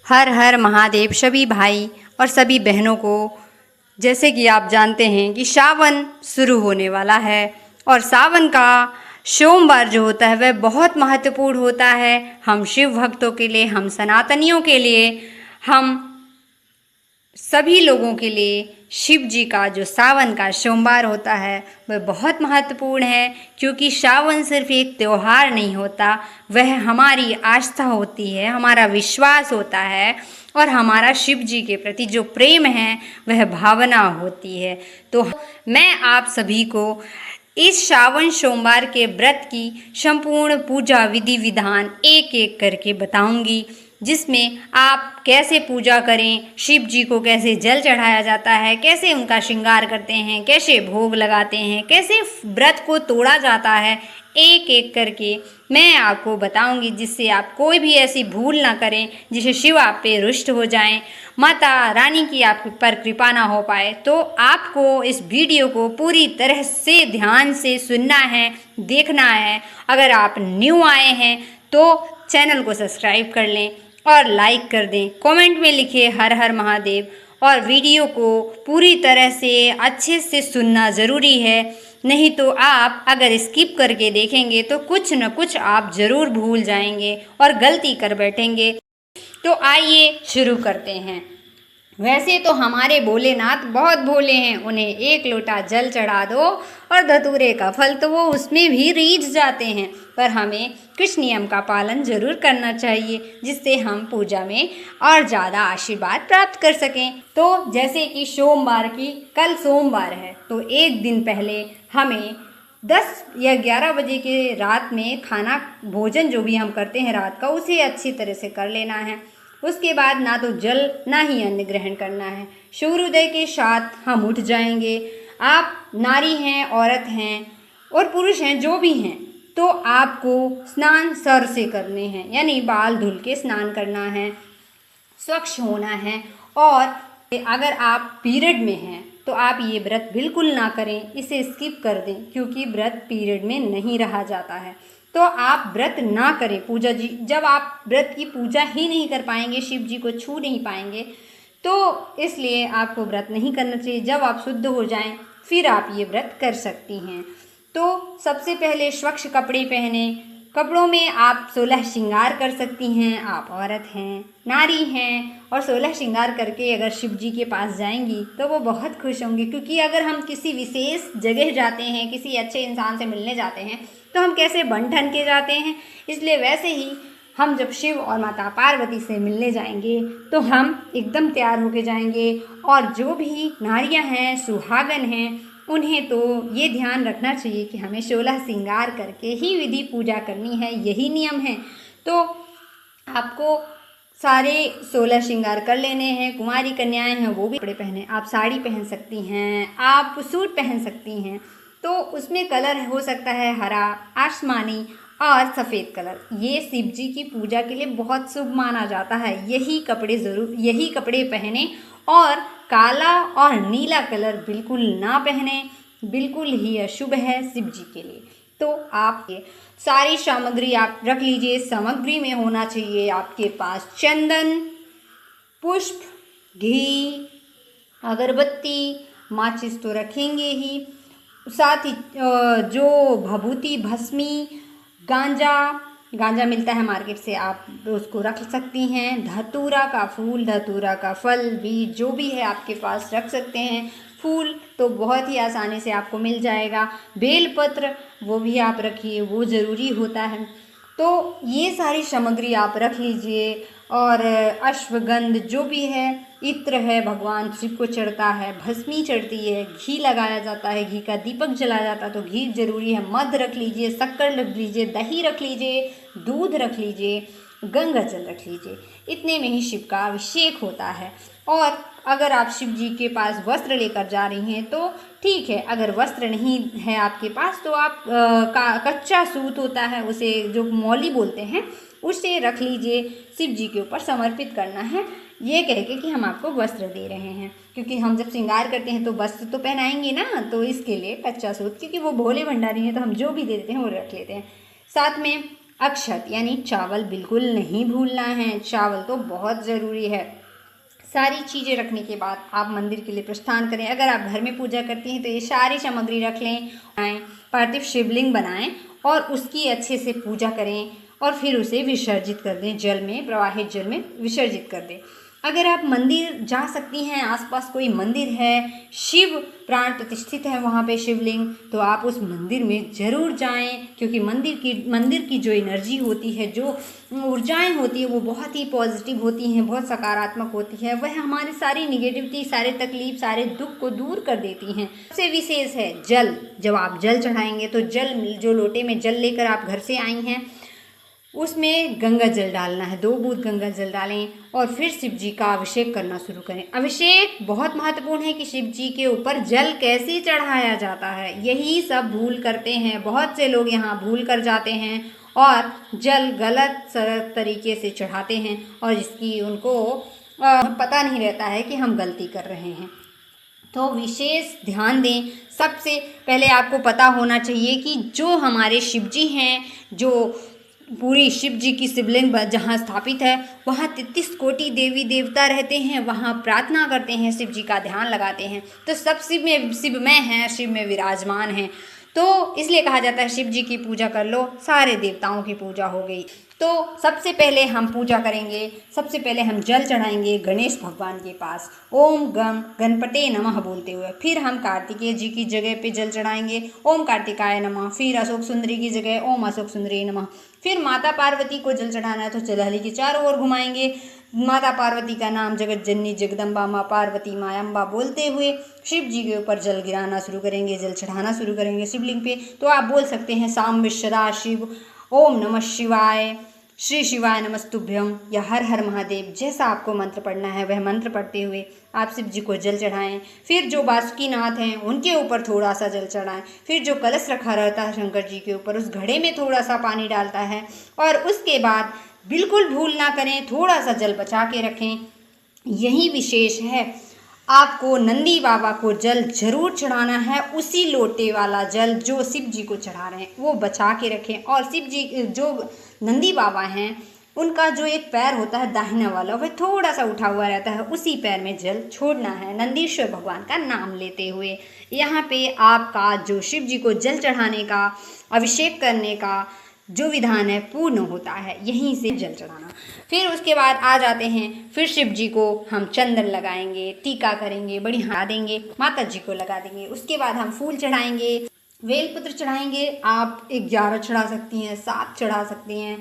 हर हर महादेव सभी भाई और सभी बहनों को। जैसे कि आप जानते हैं कि सावन शुरू होने वाला है और सावन का सोमवार जो होता है वह बहुत महत्वपूर्ण होता है हम शिव भक्तों के लिए, हम सनातनियों के लिए, हम सभी लोगों के लिए। शिव जी का जो सावन का सोमवार होता है वह बहुत महत्वपूर्ण है, क्योंकि सावन सिर्फ एक त्यौहार नहीं होता, वह हमारी आस्था होती है, हमारा विश्वास होता है और हमारा शिव जी के प्रति जो प्रेम है वह भावना होती है। तो मैं आप सभी को इस श्रावण सोमवार के व्रत की संपूर्ण पूजा विधि विधान एक एक करके बताऊंगी, जिसमें आप कैसे पूजा करें, शिव जी को कैसे जल चढ़ाया जाता है, कैसे उनका श्रृंगार करते हैं, कैसे भोग लगाते हैं, कैसे व्रत को तोड़ा जाता है, एक एक करके मैं आपको बताऊंगी, जिससे आप कोई भी ऐसी भूल ना करें जिससे शिव आप पे रुष्ट हो जाएं, माता रानी की आप पर कृपा ना हो पाए। तो आपको इस वीडियो को पूरी तरह से ध्यान से सुनना है, देखना है। अगर आप न्यू आए हैं तो चैनल को सब्सक्राइब कर लें और लाइक कर दें, कमेंट में लिखिए हर हर महादेव, और वीडियो को पूरी तरह से अच्छे से सुनना ज़रूरी है। नहीं तो आप अगर स्किप करके देखेंगे तो कुछ न कुछ आप ज़रूर भूल जाएंगे और गलती कर बैठेंगे। तो आइए शुरू करते हैं। वैसे तो हमारे भोलेनाथ बहुत भोले हैं, उन्हें एक लोटा जल चढ़ा दो और धतूरे का फल तो वो उसमें भी रीझ जाते हैं, पर हमें कुछ नियम का पालन जरूर करना चाहिए जिससे हम पूजा में और ज़्यादा आशीर्वाद प्राप्त कर सकें। तो जैसे कि सोमवार की कल सोमवार है तो एक दिन पहले हमें 10 या 11 बजे के रात में खाना भोजन जो भी हम करते हैं रात का, उसे अच्छी तरह से कर लेना है। उसके बाद ना तो जल ना ही अन्न ग्रहण करना है। सूर्योदय के साथ हम उठ जाएंगे। आप नारी हैं, औरत हैं और पुरुष हैं, जो भी हैं, तो आपको स्नान सर से करने हैं, यानी बाल धुल के स्नान करना है, स्वच्छ होना है। और अगर आप पीरियड में हैं तो आप ये व्रत बिल्कुल ना करें, इसे स्किप कर दें, क्योंकि व्रत पीरियड में नहीं रहा जाता है। तो आप व्रत ना करें। पूजा जी, जब आप व्रत की पूजा ही नहीं कर पाएंगे, शिव जी को छू नहीं पाएंगे, तो इसलिए आपको व्रत नहीं करना चाहिए। जब आप शुद्ध हो जाएं फिर आप ये व्रत कर सकती हैं। तो सबसे पहले स्वच्छ कपड़े पहने। कपड़ों में आप 16 श्रृंगार कर सकती हैं। आप औरत हैं, नारी हैं और 16 श्रृंगार करके अगर शिव जी के पास जाएंगी तो वो बहुत खुश होंगे, क्योंकि अगर हम किसी विशेष जगह जाते हैं, किसी अच्छे इंसान से मिलने जाते हैं, तो हम कैसे बन ठन के जाते हैं। इसलिए वैसे ही हम जब शिव और माता पार्वती से मिलने जाएंगे तो हम एकदम तैयार होके जाएंगे। और जो भी नारियां हैं, सुहागन हैं, उन्हें तो ये ध्यान रखना चाहिए कि हमें 16 श्रृंगार करके ही विधि पूजा करनी है, यही नियम है। तो आपको सारे 16 श्रृंगार कर लेने हैं। कुंवारी कन्याएं हैं वो भी कपड़े पहने, आप साड़ी पहन सकती हैं, आप सूट पहन सकती हैं। तो उसमें कलर हो सकता है हरा, आसमानी और सफ़ेद कलर। ये शिव जी की पूजा के लिए बहुत शुभ माना जाता है। यही कपड़े पहने, और काला और नीला कलर बिल्कुल ना पहने, बिल्कुल ही अशुभ है शिव जी के लिए। तो आप ये सारी सामग्री आप रख लीजिए। सामग्री में होना चाहिए आपके पास चंदन, पुष्प, घी, अगरबत्ती, माचिस तो रखेंगे ही, साथ ही जो भभूति, भस्मी, गांजा मिलता है मार्केट से, आप उसको रख सकती हैं। धतूरा का फूल, धतूरा का फल, बीज जो भी है आपके पास रख सकते हैं। फूल तो बहुत ही आसानी से आपको मिल जाएगा। बेलपत्र वो भी आप रखिए, वो ज़रूरी होता है। तो ये सारी सामग्री आप रख लीजिए। और अश्वगंध जो भी है, इत्र है, भगवान शिव को चढ़ता है, भस्मी चढ़ती है, घी लगाया जाता है, घी का दीपक जलाया जाता है, तो घी जरूरी है। मध रख लीजिए, शक्कर रख लीजिए, दही रख लीजिए, दूध रख लीजिए, गंगा जल रख लीजिए। इतने में ही शिव का अभिषेक होता है। और अगर आप शिव जी के पास वस्त्र लेकर जा रही हैं तो ठीक है, अगर वस्त्र नहीं है आपके पास तो आप कच्चा सूत होता है, उसे जो मौली बोलते हैं, उसे रख लीजिए। शिव जी के ऊपर समर्पित करना है, ये कह के कि हम आपको वस्त्र दे रहे हैं, क्योंकि हम जब श्रृंगार करते हैं तो वस्त्र तो पहनाएंगे ना, तो इसके लिए कच्चा सूत, क्योंकि वो भोले भंडारी हैं तो हम जो भी दे देते हैं वो रख लेते हैं। साथ में अक्षत यानी चावल बिल्कुल नहीं भूलना है, चावल तो बहुत ज़रूरी है। सारी चीज़ें रखने के बाद आप मंदिर के लिए प्रस्थान करें। अगर आप घर में पूजा करती हैं तो ये सारी सामग्री रख लें, पार्थिव शिवलिंग बनाएं और उसकी अच्छे से पूजा करें और फिर उसे विसर्जित कर दें, जल में, प्रवाहित जल में विसर्जित कर दें। अगर आप मंदिर जा सकती हैं, आसपास कोई मंदिर है, शिव प्राण प्रतिष्ठित है वहाँ पे शिवलिंग, तो आप उस मंदिर में ज़रूर जाएं, क्योंकि मंदिर की जो एनर्जी होती है, जो ऊर्जाएं होती है, वो बहुत ही पॉजिटिव होती हैं, बहुत सकारात्मक होती है। वह हमारी सारी निगेटिविटी, सारे तकलीफ, सारे दुख को दूर कर देती हैं। सबसे विशेष है जल। जब आप जल चढ़ाएंगे तो जल, जो लोटे में जल लेकर आप घर से आई हैं, उसमें गंगा जल डालना है, 2 बूंद गंगा जल डालें और फिर शिव जी का अभिषेक करना शुरू करें। अभिषेक बहुत महत्वपूर्ण है कि शिव जी के ऊपर जल कैसे चढ़ाया जाता है, यही सब भूल करते हैं। बहुत से लोग यहाँ भूल कर जाते हैं और जल गलत तरीके से चढ़ाते हैं और इसकी उनको पता नहीं रहता है कि हम गलती कर रहे हैं। तो विशेष ध्यान दें। सबसे पहले आपको पता होना चाहिए कि जो हमारे शिव जी हैं, जो पूरी शिव जी की शिवलिंग जहाँ स्थापित है, वहाँ 33 कोटि देवी देवता रहते हैं, वहाँ प्रार्थना करते हैं, शिव जी का ध्यान लगाते हैं। तो सब शिवमय हैं, शिव में विराजमान हैं। तो इसलिए कहा जाता है शिव जी की पूजा कर लो, सारे देवताओं की पूजा हो गई। तो सबसे पहले हम पूजा करेंगे, सबसे पहले हम जल चढ़ाएंगे गणेश भगवान के पास, ओम गम गणपते नमः बोलते हुए। फिर हम कार्तिकेय जी की जगह पे जल चढ़ाएंगे, ओम कार्तिकाय नमः। फिर अशोक सुंदरी की जगह ओम अशोक सुंदरी नमः। फिर माता पार्वती को जल चढ़ाना है तो चलहली के चारों ओर घुमाएंगे, माता पार्वती का नाम जगत जननी जगदम्बा माँ पार्वती माँ अम्बा बोलते हुए शिव जी के ऊपर जल गिराना शुरू करेंगे, जल चढ़ाना शुरू करेंगे शिवलिंग पे। तो आप बोल सकते हैं साम विश्वदा शिव, ओम नमः शिवाय, श्री शिवाय नमस्तुभ्यम या हर हर महादेव, जैसा आपको मंत्र पढ़ना है वह मंत्र पढ़ते हुए आप शिव जी को जल चढ़ाएं। फिर जो बासुकीनाथ हैं उनके ऊपर थोड़ा सा जल चढ़ाएं। फिर जो कलश रखा रहता है शंकर जी के ऊपर, उस घड़े में थोड़ा सा पानी डालता है और उसके बाद बिल्कुल भूल ना करें, थोड़ा सा जल बचा के रखें। यही विशेष है, आपको नंदी बाबा को जल जरूर चढ़ाना है। उसी लोटे वाला जल जो शिव जी को चढ़ा रहे हैं वो बचा के रखें। और शिव जी जो नंदी बाबा हैं, उनका जो एक पैर होता है दाहिना वाला, वह थोड़ा सा उठा हुआ रहता है, उसी पैर में जल छोड़ना है नंदीश्वर भगवान का नाम लेते हुए। यहाँ पे आपका जो शिव जी को जल चढ़ाने का, अभिषेक करने का जो विधान है पूर्ण होता है, यहीं से जल चढ़ाना। फिर उसके बाद आ जाते हैं, फिर शिव जी को हम चंदन लगाएंगे, टीका करेंगे, बड़ी लगा देंगे, माता जी को लगा देंगे। उसके बाद हम फूल चढ़ाएंगे, बेलपत्र चढ़ाएंगे। आप 11 चढ़ा सकती हैं, 7 चढ़ा सकती हैं,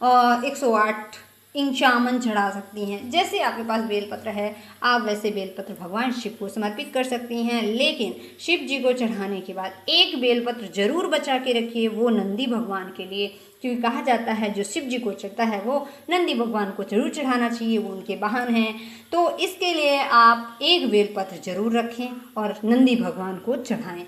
108 इंचामन चढ़ा सकती हैं। जैसे आपके पास बेलपत्र है आप वैसे बेलपत्र भगवान शिव को समर्पित कर सकती हैं। लेकिन शिव जी को चढ़ाने के बाद एक बेलपत्र जरूर बचा के रखिए, वो नंदी भगवान के लिए, क्योंकि कहा जाता है जो शिव जी को चढ़ता है वो नंदी भगवान को जरूर चढ़ाना चाहिए, वो उनके वाहन हैं। तो इसके लिए आप एक बेलपत्र जरूर रखें और नंदी भगवान को चढ़ाएँ।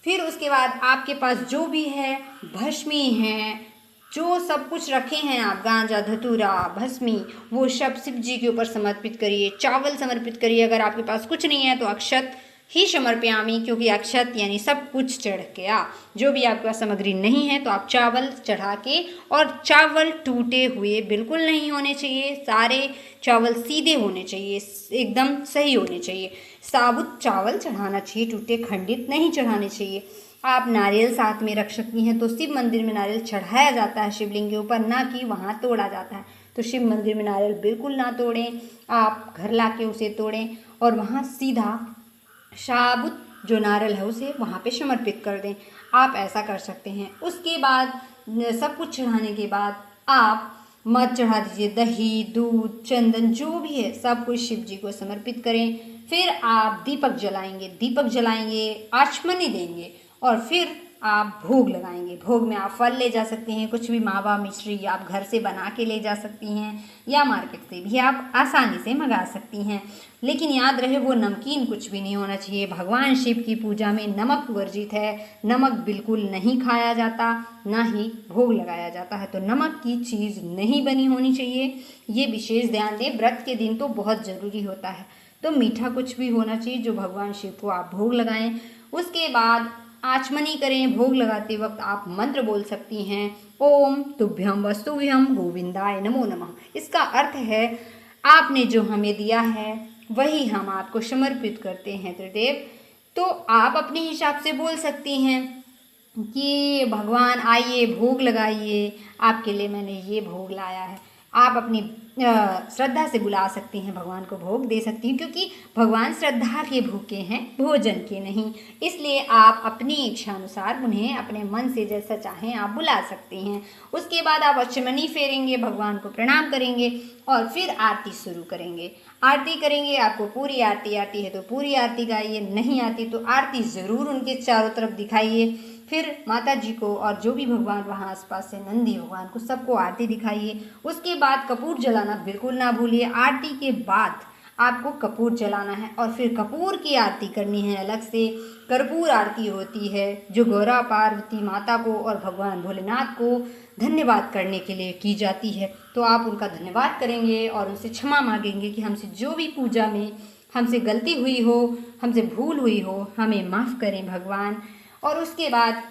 फिर उसके बाद आपके पास जो भी है, भस्मी है, जो सब कुछ रखे हैं आप, गांजा धतूरा भस्मी, वो सब शिव जी के ऊपर समर्पित करिए। चावल समर्पित करिए। अगर आपके पास कुछ नहीं है तो अक्षत ही समर्पयामी, क्योंकि अक्षत यानी सब कुछ चढ़ गया। जो भी आपके पास सामग्री नहीं है तो आप चावल चढ़ा के, और चावल टूटे हुए बिल्कुल नहीं होने चाहिए, सारे चावल सीधे होने चाहिए, एकदम सही होने चाहिए। साबुत चावल चढ़ाना चाहिए, टूटे खंडित नहीं चढ़ाने चाहिए। आप नारियल साथ में रख सकती हैं। तो शिव मंदिर में नारियल चढ़ाया जाता है शिवलिंग के ऊपर, ना कि वहाँ तोड़ा जाता है। तो शिव मंदिर में नारियल बिल्कुल ना तोड़ें, आप घर ला के उसे तोड़ें और वहाँ सीधा साबुत जो नारियल है उसे वहाँ पे समर्पित कर दें। आप ऐसा कर सकते हैं। उसके बाद सब कुछ चढ़ाने के बाद आप मध चढ़ा दीजिए, दही दूध चंदन जो भी है सब कुछ शिव जी को समर्पित करें। फिर आप दीपक जलाएंगे, आचमनी देंगे और फिर आप भोग लगाएंगे। भोग में आप फल ले जा सकती हैं, कुछ भी मावा मिश्री आप घर से बना के ले जा सकती हैं या मार्केट से भी आप आसानी से मंगा सकती हैं। लेकिन याद रहे वो नमकीन कुछ भी नहीं होना चाहिए। भगवान शिव की पूजा में नमक वर्जित है, नमक बिल्कुल नहीं खाया जाता, ना ही भोग लगाया जाता है। तो नमक की चीज़ नहीं बनी होनी चाहिए, ये विशेष ध्यान दें। व्रत के दिन तो बहुत ज़रूरी होता है। तो मीठा कुछ भी होना चाहिए जो भगवान शिव को आप भोग लगाएं। उसके बाद आचमनी करें। भोग लगाते वक्त आप मंत्र बोल सकती हैं, ओम तुभ्यम वस्तुभ्यम गोविंदाय नमो नमः। इसका अर्थ है आपने जो हमें दिया है वही हम आपको समर्पित करते हैं त्रिदेव। तो आप अपने हिसाब से बोल सकती हैं कि भगवान आइए भोग लगाइए, आपके लिए मैंने ये भोग लाया है। आप अपनी श्रद्धा से बुला सकती हैं, भगवान को भोग दे सकती हैं, क्योंकि भगवान श्रद्धा के भूखे हैं, भोजन के नहीं। इसलिए आप अपनी इच्छा अनुसार उन्हें अपने मन से जैसा चाहें आप बुला सकती हैं। उसके बाद आप अचमनी फेरेंगे, भगवान को प्रणाम करेंगे और फिर आरती शुरू करेंगे। आरती करेंगे, आपको पूरी आरती आती है तो पूरी आरती गाइए, नहीं आती तो आरती ज़रूर उनके चारों तरफ दिखाइए। फिर माता जी को और जो भी भगवान वहाँ आसपास से नंदी भगवान को सबको आरती दिखाइए। उसके बाद कपूर जलाना बिल्कुल ना भूलिए। आरती के बाद आपको कपूर जलाना है और फिर कपूर की आरती करनी है अलग से। कर्पूर आरती होती है जो गौरा पार्वती माता को और भगवान भोलेनाथ को धन्यवाद करने के लिए की जाती है। तो आप उनका धन्यवाद करेंगे और उनसे क्षमा मांगेंगे कि हमसे जो भी पूजा में हमसे गलती हुई हो, हमसे भूल हुई हो, हमें माफ़ करें भगवान। और उसके बाद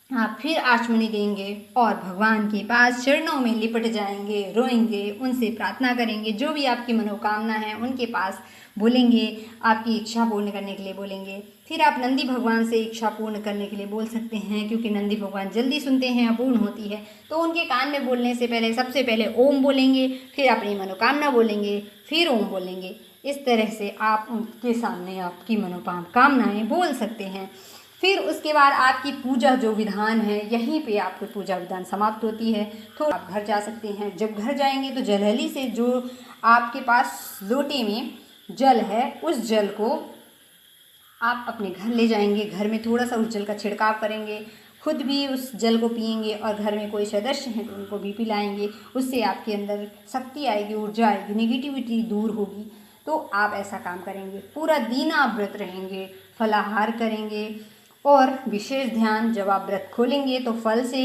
आप फिर आचमनी देंगे और भगवान के पास चरणों में लिपट जाएंगे, रोएंगे, उनसे प्रार्थना करेंगे, जो भी आपकी मनोकामना है उनके पास बोलेंगे, आपकी इच्छा पूर्ण करने के लिए बोलेंगे। फिर आप नंदी भगवान से इच्छा पूर्ण करने के लिए बोल सकते हैं, क्योंकि नंदी भगवान जल्दी सुनते हैं, अपूर्ण होती है। तो उनके कान में बोलने से पहले सबसे पहले ओम बोलेंगे, फिर अपनी मनोकामना बोलेंगे, फिर ओम बोलेंगे। इस तरह से आप उनके सामने आपकी मनोकामनाएँ बोल सकते हैं। फिर उसके बाद आपकी पूजा जो विधान है, यहीं पे आपकी पूजा विधान समाप्त होती है। तो आप घर जा सकते हैं। जब घर जाएंगे तो जलहली से जो आपके पास लोटे में जल है उस जल को आप अपने घर ले जाएंगे। घर में थोड़ा सा उस जल का छिड़काव करेंगे, खुद भी उस जल को पिएंगे और घर में कोई सदस्य हैं तो उनको भी पिलाएंगे। उससे आपके अंदर शक्ति आएगी, ऊर्जा आएगी, नेगेटिविटी दूर होगी। तो आप ऐसा काम करेंगे। पूरा दिन आप व्रत रहेंगे, फलाहार करेंगे और विशेष ध्यान, जब आप व्रत खोलेंगे तो फल से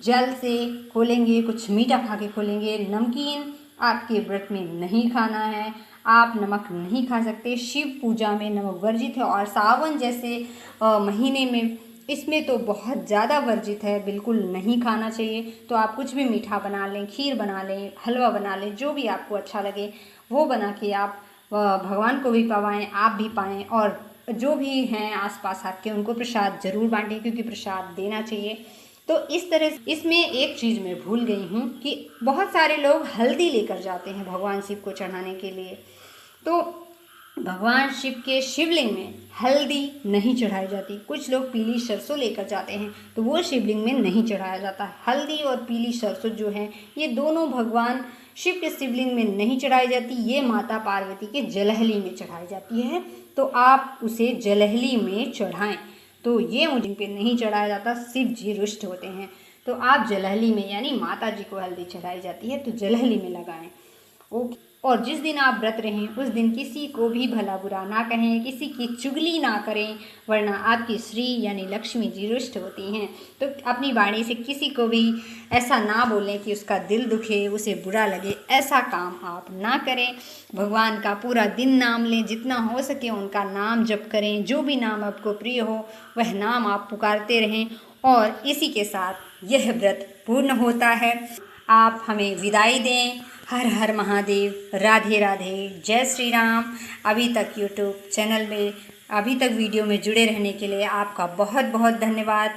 जल से खोलेंगे, कुछ मीठा खा के खोलेंगे। नमकीन आपके व्रत में नहीं खाना है, आप नमक नहीं खा सकते। शिव पूजा में नमक वर्जित है और सावन जैसे महीने में इसमें तो बहुत ज़्यादा वर्जित है, बिल्कुल नहीं खाना चाहिए। तो आप कुछ भी मीठा बना लें, खीर बना लें, हलवा बना लें, जो भी आपको अच्छा लगे वो बना के आप भगवान को भी पवाएं, आप भी पाएँ और जो भी हैं आसपास आपके उनको प्रसाद ज़रूर बांटें, क्योंकि प्रसाद देना चाहिए। तो इस तरह इसमें एक चीज़ मैं भूल गई हूँ कि बहुत सारे लोग हल्दी लेकर जाते हैं भगवान शिव को चढ़ाने के लिए। तो भगवान शिव के शिवलिंग में हल्दी नहीं चढ़ाई जाती। कुछ लोग पीली सरसों लेकर जाते हैं तो वो शिवलिंग में नहीं चढ़ाया जाता। हल्दी और पीली सरसों जो है ये दोनों भगवान शिव के शिवलिंग में नहीं चढ़ाई जाती, ये माता पार्वती के जलहली में चढ़ाई जाती है। तो आप उसे जलहली में चढ़ाएं। तो ये मुझे पे नहीं चढ़ाया जाता, शिव जी रुष्ट होते हैं। तो आप जलहली में, यानी माता जी को हल्दी चढ़ाई जाती है तो जलहली में लगाएं। ओके। और जिस दिन आप व्रत रहें उस दिन किसी को भी भला बुरा ना कहें, किसी की चुगली ना करें, वरना आपकी श्री यानी लक्ष्मी जी रुष्ट होती हैं। तो अपनी वाणी से किसी को भी ऐसा ना बोलें कि उसका दिल दुखे, उसे बुरा लगे, ऐसा काम आप ना करें। भगवान का पूरा दिन नाम लें, जितना हो सके उनका नाम जप करें। जो भी नाम आपको प्रिय हो वह नाम आप पुकारते रहें। और इसी के साथ यह व्रत पूर्ण होता है। आप हमें विदाई दें। हर हर महादेव, राधे राधे, जय श्री राम। अभी तक यूट्यूब चैनल में, अभी तक वीडियो में जुड़े रहने के लिए आपका बहुत बहुत धन्यवाद।